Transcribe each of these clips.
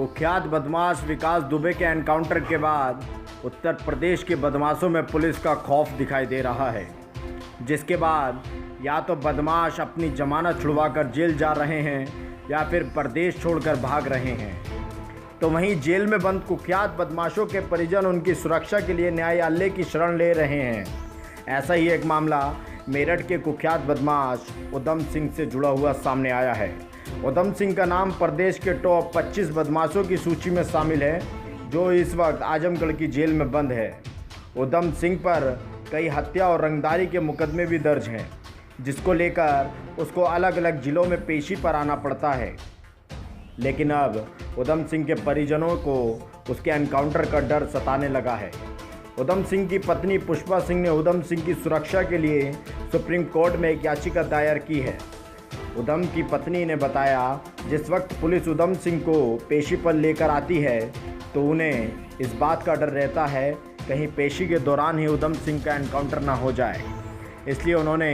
कुख्यात बदमाश विकास दुबे के एनकाउंटर के बाद उत्तर प्रदेश के बदमाशों में पुलिस का खौफ दिखाई दे रहा है, जिसके बाद या तो बदमाश अपनी जमानत छुड़वाकर जेल जा रहे हैं या फिर प्रदेश छोड़कर भाग रहे हैं। तो वहीं जेल में बंद कुख्यात बदमाशों के परिजन उनकी सुरक्षा के लिए न्यायालय की शरण ले रहे हैं। ऐसा ही एक मामला मेरठ के कुख्यात बदमाश उधम सिंह से जुड़ा हुआ सामने आया है। उधम सिंह का नाम प्रदेश के टॉप 25 बदमाशों की सूची में शामिल है, जो इस वक्त आजमगढ़ की जेल में बंद है। उधम सिंह पर कई हत्या और रंगदारी के मुकदमे भी दर्ज हैं, जिसको लेकर उसको अलग अलग जिलों में पेशी पर आना पड़ता है। लेकिन अब उधम सिंह के परिजनों को उसके एनकाउंटर का डर सताने लगा है। उधम सिंह की पत्नी पुष्पा सिंह ने उधम सिंह की सुरक्षा के लिए सुप्रीम कोर्ट में एक याचिका दायर की है। उधम की पत्नी ने बताया, जिस वक्त पुलिस उधम सिंह को पेशी पर लेकर आती है तो उन्हें इस बात का डर रहता है कहीं पेशी के दौरान ही उधम सिंह का एनकाउंटर ना हो जाए। इसलिए उन्होंने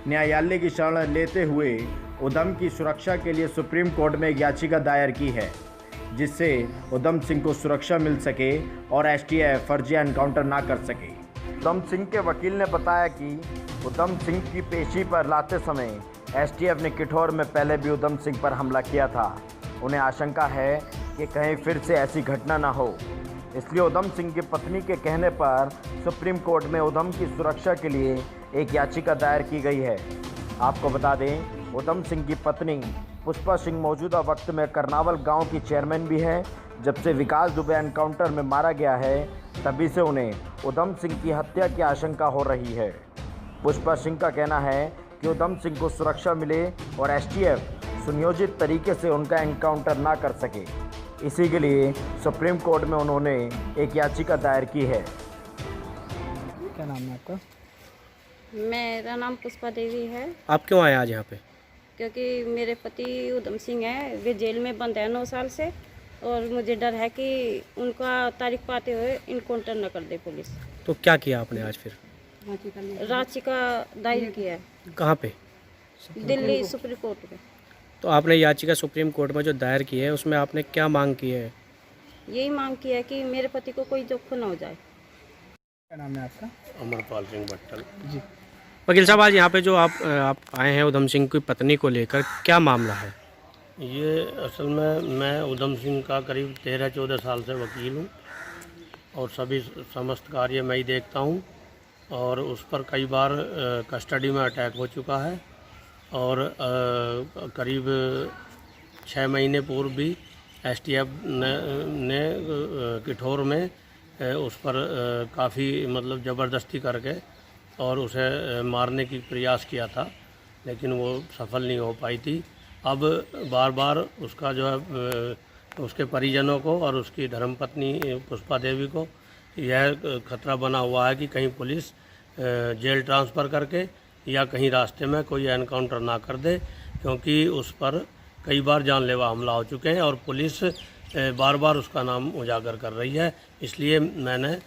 न्यायालय की शरण लेते हुए उधम की सुरक्षा के लिए सुप्रीम कोर्ट में एक याचिका दायर की है, जिससे उधम सिंह को सुरक्षा मिल सके और एसटीएफ फर्जी एनकाउंटर ना कर सके। उधम सिंह के वकील ने बताया कि उधम सिंह की पेशी पर लाते समय एसटीएफ ने किठौर में पहले भी उधम सिंह पर हमला किया था। उन्हें आशंका है कि कहीं फिर से ऐसी घटना ना हो, इसलिए उधम सिंह की पत्नी के कहने पर सुप्रीम कोर्ट में उधम की सुरक्षा के लिए एक याचिका दायर की गई है। आपको बता दें, उधम सिंह की पत्नी पुष्पा सिंह मौजूदा वक्त में करनावल गांव की चेयरमैन भी है। जब से विकास दुबे एनकाउंटर में मारा गया है, तभी से उन्हें उधम सिंह की हत्या की आशंका हो रही है। पुष्पा सिंह का कहना है कि उधम सिंह को सुरक्षा मिले और एसटीएफ सुनियोजित तरीके से उनका एनकाउंटर ना कर सके। इसी के लिए सुप्रीम कोर्ट में उन्होंने एक याचिका दायर की है। क्या नाम है आपका? मेरा नाम पुष्पा देवी है। आप क्यों आए आज यहाँ पे? क्योंकि मेरे पति उधम सिंह है, वे जेल में बंद है 9 साल से, और मुझे डर है कि उनका तारीख पाते हुए इनकाउंटर न कर दे पुलिस। तो क्या किया आपने आज फिर? याचिका दायर किया है। कहाँ पे? दिल्ली सुप्रीम कोर्ट में। तो आपने याचिका सुप्रीम कोर्ट में जो दायर की है, उसमें आपने क्या मांग की है? यही मांग की है कि मेरे पति को कोई जोखिम न हो जाए। क्या नाम है आपका? अमरपाल सिंह भट्टल जी। वकील साहब, आज यहाँ पे जो आप आए हैं उधम सिंह की पत्नी को लेकर, क्या मामला है? ये असल में मैं उधम सिंह का करीब 13-14 साल से वकील हूँ और सभी समस्त कार्य मैं ही देखता हूँ, और उस पर कई बार कस्टडी में अटैक हो चुका है, और करीब 6 महीने पूर्व भी एसटीएफ ने किठौर में उस पर काफ़ी मतलब ज़बरदस्ती करके और उसे मारने की प्रयास किया था, लेकिन वो सफल नहीं हो पाई थी। अब बार बार उसका जो है उसके परिजनों को और उसकी धर्मपत्नी पुष्पा देवी को यह खतरा बना हुआ है कि कहीं पुलिस जेल ट्रांसफ़र करके या कहीं रास्ते में कोई एनकाउंटर ना कर दे, क्योंकि उस पर कई बार जानलेवा हमला हो चुके हैं और पुलिस बार बार उसका नाम उजागर कर रही है। इसलिए मैंने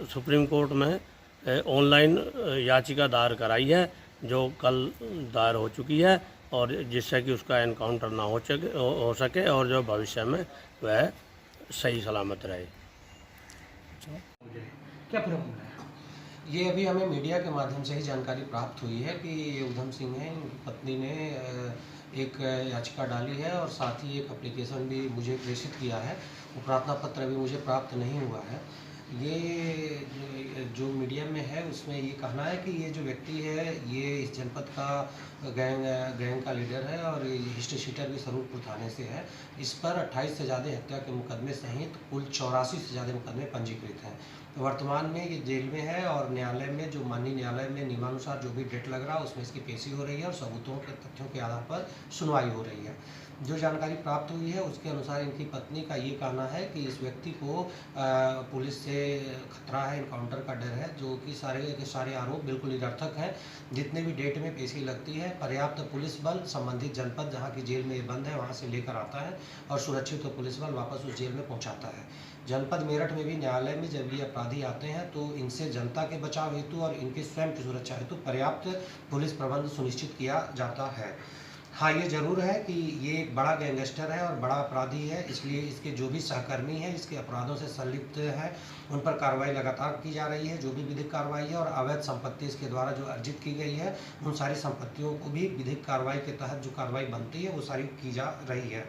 सुप्रीम कोर्ट में ऑनलाइन याचिका दायर कराई है, जो कल दायर हो चुकी है, और जिससे कि उसका एनकाउंटर ना हो सके और जो भविष्य में वह सही सलामत रहे। क्या प्रॉब्लम है? ये अभी हमें मीडिया के माध्यम से ही जानकारी प्राप्त हुई है कि ये उधम सिंह हैं, इनकी पत्नी ने एक याचिका डाली है और साथ ही एक एप्लीकेशन भी मुझे प्रेषित किया है। वो प्रार्थना पत्र अभी मुझे प्राप्त नहीं हुआ है। ये जो मीडिया में है उसमें ये कहना है कि ये जो व्यक्ति है ये इस जनपद का गैंग का लीडर है और हिस्ट्री शीटर भी स्वरूपपुर थाने से है। इस पर 28 से ज़्यादा हत्या के मुकदमे सहित कुल 84 से ज़्यादा मुकदमे पंजीकृत हैं। तो वर्तमान में ये जेल में है और न्यायालय में जो माननीय न्यायालय में नियमानुसार जो भी डेट लग रहा है उसमें इसकी पेशी हो रही है और सबूतों के तथ्यों के आधार पर सुनवाई हो रही है। जो जानकारी प्राप्त हुई है उसके अनुसार इनकी पत्नी का ये कहना है कि इस व्यक्ति को पुलिस से खतरा है, इनकाउंटर का डर है, जो कि सारे के सारे आरोप बिल्कुल निरर्थक हैं। जितने भी डेट में पेशी लगती है पर्याप्त पुलिस बल संबंधित जनपद जहाँ की जेल में ये बंद है वहाँ से लेकर आता है और सुरक्षित पुलिस बल वापस उस जेल में पहुँचाता है। जनपद मेरठ में भी न्यायालय में जब ये अपराधी आते हैं तो इनसे जनता के बचाव हेतु और इनके स्वयं की सुरक्षा हेतु पर्याप्त पुलिस प्रबंध सुनिश्चित किया जाता है। हाँ, ये ज़रूर है कि ये एक बड़ा गैंगस्टर है और बड़ा अपराधी है, इसलिए इसके जो भी सहकर्मी हैं, इसके अपराधों से संलिप्त हैं, उन पर कार्रवाई लगातार की जा रही है, जो भी विधिक कार्रवाई है, और अवैध संपत्ति इसके द्वारा जो अर्जित की गई है, उन सारी संपत्तियों को भी विधिक कार्रवाई के तहत जो कार्रवाई बनती है, वो सारी की जा रही है।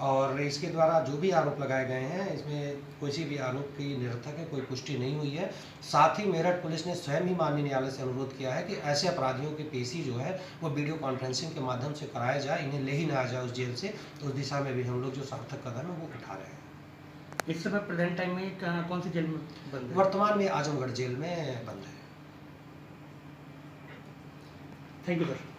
और इसके द्वारा जो भी आरोप लगाए गए हैं, इसमें किसी भी आरोप की निरर्थक है, कोई पुष्टि नहीं हुई है। साथ ही मेरठ पुलिस ने स्वयं ही माननीय न्यायालय से अनुरोध किया है कि ऐसे अपराधियों की पेशी जो है वो वीडियो कॉन्फ्रेंसिंग के माध्यम से कराया जाए, इन्हें ले ही ना जाए उस जेल से। तो उस दिशा में भी हम लोग जो सार्थक कदम है वो उठा रहे हैं। इस समय प्रेजेंट टाइम में कौन सी जेल में बंद है? वर्तमान में आजमगढ़ जेल में बंद है। Thank you sir.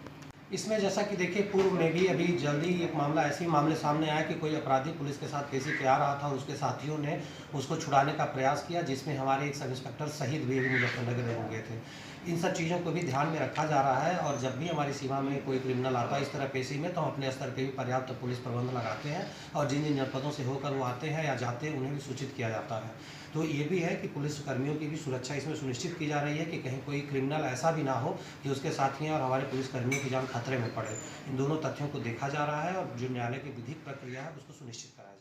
इसमें जैसा कि देखिए, पूर्व में भी अभी जल्दी एक मामला ऐसे ही मामले सामने आया कि कोई अपराधी पुलिस के साथ पेशी पे आ रहा था और उसके साथियों ने उसको छुड़ाने का प्रयास किया, जिसमें हमारे एक सब इंस्पेक्टर शहीद भी मुजफ्फरनगर हो गए थे। इन सब चीज़ों को भी ध्यान में रखा जा रहा है, और जब भी हमारी सीमा में कोई क्रिमिनल आता है इस तरह पेशी में, तो हम अपने स्तर पर भी पर्याप्त पुलिस प्रबंध लगाते हैं, और जिन जिन जनपदों से होकर वो आते हैं या जाते हैं उन्हें भी सूचित किया जाता है। तो ये भी है कि पुलिस कर्मियों की भी सुरक्षा इसमें सुनिश्चित की जा रही है कि कहीं कोई क्रिमिनल ऐसा भी ना हो कि उसके साथियों और हमारे पुलिस कर्मियों की जान खतरे में पड़े। इन दोनों तथ्यों को देखा जा रहा है, और जो न्यायालय की विधिक प्रक्रिया है उसको सुनिश्चित कराया